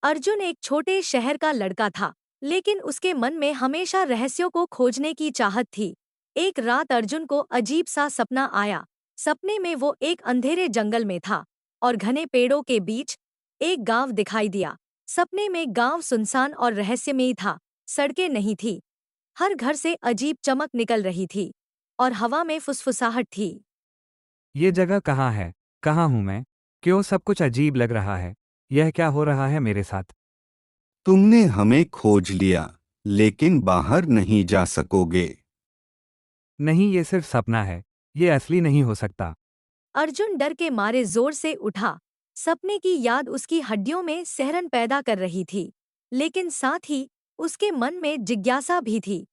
अर्जुन एक छोटे शहर का लड़का था, लेकिन उसके मन में हमेशा रहस्यों को खोजने की चाहत थी। एक रात अर्जुन को अजीब सा सपना आया। सपने में वो एक अंधेरे जंगल में था और घने पेड़ों के बीच एक गांव दिखाई दिया। सपने में गांव सुनसान और रहस्यमयी था। सड़कें नहीं थी, हर घर से अजीब चमक निकल रही थी और हवा में फुसफुसाहट थी। ये जगह कहाँ है? कहाँ हूँ मैं? क्यों सब कुछ अजीब लग रहा है? यह क्या हो रहा है मेरे साथ? तुमने हमें खोज लिया, लेकिन बाहर नहीं जा सकोगे। नहीं, ये सिर्फ सपना है। ये असली नहीं हो सकता। अर्जुन डर के मारे जोर से उठा। सपने की याद उसकी हड्डियों में सिहरन पैदा कर रही थी, लेकिन साथ ही उसके मन में जिज्ञासा भी थी।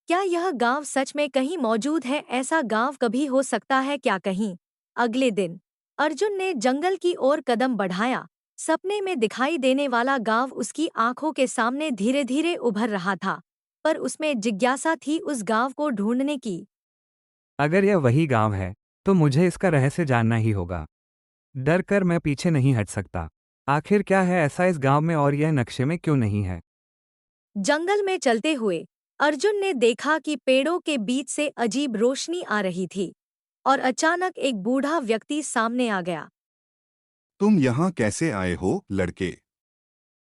क्या यह गांव सच में कहीं मौजूद है? ऐसा गांव कभी हो सकता है क्या कहीं? अगले दिन अर्जुन ने जंगल की ओर कदम बढ़ाया। सपने में दिखाई देने वाला गांव उसकी आंखों के सामने धीरे धीरे उभर रहा था, पर उसमें जिज्ञासा थी उस गांव को ढूंढने की। अगर यह वही गांव है, तो मुझे इसका रहस्य जानना ही होगा। डर कर मैं पीछे नहीं हट सकता। आखिर क्या है ऐसा इस गांव में और यह नक्शे में क्यों नहीं है? जंगल में चलते हुए अर्जुन ने देखा कि पेड़ों के बीच से अजीब रोशनी आ रही थी और अचानक एक बूढ़ा व्यक्ति सामने आ गया। तुम यहाँ कैसे आए हो, लड़के?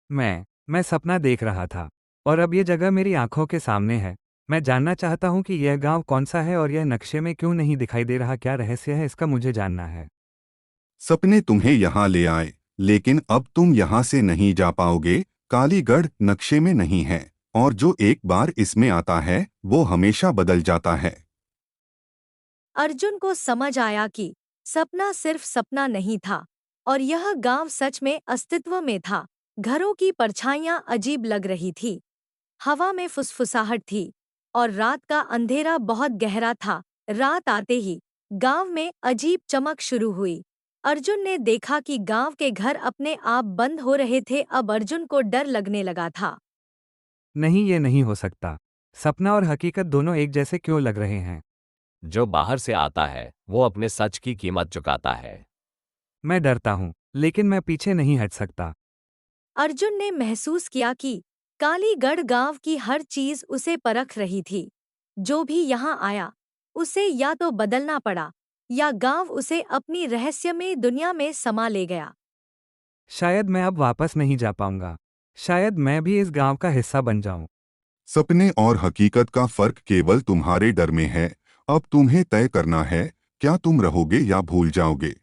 मैं सपना देख रहा था और अब ये जगह मेरी आंखों के सामने है। मैं जानना चाहता हूँ कि यह गांव कौन सा है और यह नक्शे में क्यों नहीं दिखाई दे रहा। क्या रहस्य है इसका, मुझे जानना है। सपने तुम्हें यहाँ ले आए, लेकिन अब तुम यहाँ से नहीं जा पाओगे। कालीगढ़ नक्शे में नहीं है, और जो एक बार इसमें आता है वो हमेशा बदल जाता है। अर्जुन को समझ आया कि सपना सिर्फ सपना नहीं था और यह गांव सच में अस्तित्व में था। घरों की परछाइयां अजीब लग रही थी, हवा में फुसफुसाहट थी और रात का अंधेरा बहुत गहरा था। रात आते ही गांव में अजीब चमक शुरू हुई। अर्जुन ने देखा कि गांव के घर अपने आप बंद हो रहे थे। अब अर्जुन को डर लगने लगा था। नहीं, ये नहीं हो सकता। सपना और हकीकत दोनों एक जैसे क्यों लग रहे हैं? जो बाहर से आता है वो अपने सच की कीमत चुकाता है। मैं डरता हूँ, लेकिन मैं पीछे नहीं हट सकता। अर्जुन ने महसूस किया कि कालीगढ़ गांव की हर चीज उसे परख रही थी। जो भी यहाँ आया, उसे या तो बदलना पड़ा या गांव उसे अपनी रहस्यमय दुनिया में समा ले गया। शायद मैं अब वापस नहीं जा पाऊंगा। शायद मैं भी इस गांव का हिस्सा बन जाऊं। सपने और हकीकत का फर्क केवल तुम्हारे डर में है। अब तुम्हें तय करना है, क्या तुम रहोगे या भूल जाओगे।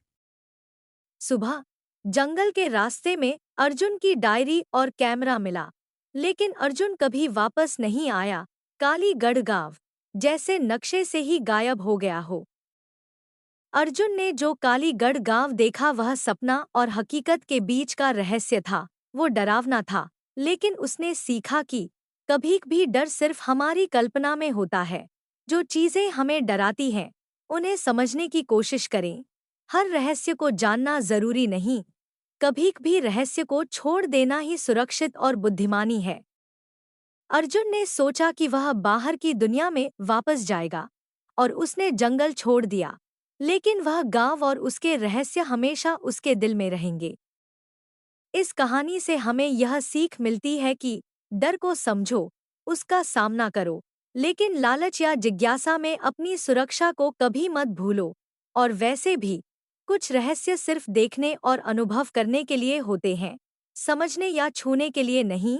सुबह जंगल के रास्ते में अर्जुन की डायरी और कैमरा मिला, लेकिन अर्जुन कभी वापस नहीं आया। कालीगढ़ गांव जैसे नक्शे से ही गायब हो गया हो। अर्जुन ने जो कालीगढ़ गांव देखा वह सपना और हकीकत के बीच का रहस्य था। वो डरावना था, लेकिन उसने सीखा कि कभी भी डर सिर्फ हमारी कल्पना में होता है। जो चीजें हमें डराती हैं, उन्हें समझने की कोशिश करें। हर रहस्य को जानना जरूरी नहीं, कभी भी रहस्य को छोड़ देना ही सुरक्षित और बुद्धिमानी है। अर्जुन ने सोचा कि वह बाहर की दुनिया में वापस जाएगा और उसने जंगल छोड़ दिया, लेकिन वह गांव और उसके रहस्य हमेशा उसके दिल में रहेंगे। इस कहानी से हमें यह सीख मिलती है कि डर को समझो, उसका सामना करो, लेकिन लालच या जिज्ञासा में अपनी सुरक्षा को कभी मत भूलो। और वैसे भी कुछ रहस्य सिर्फ देखने और अनुभव करने के लिए होते हैं, समझने या छूने के लिए नहीं।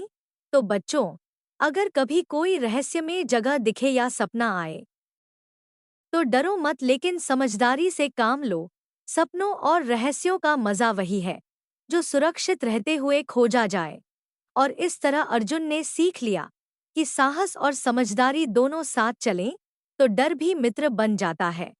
तो बच्चों, अगर कभी कोई रहस्यमय जगह दिखे या सपना आए, तो डरो मत, लेकिन समझदारी से काम लो। सपनों और रहस्यों का मजा वही है जो सुरक्षित रहते हुए खोजा जाए। और इस तरह अर्जुन ने सीख लिया कि साहस और समझदारी दोनों साथ चलें, तो डर भी मित्र बन जाता है।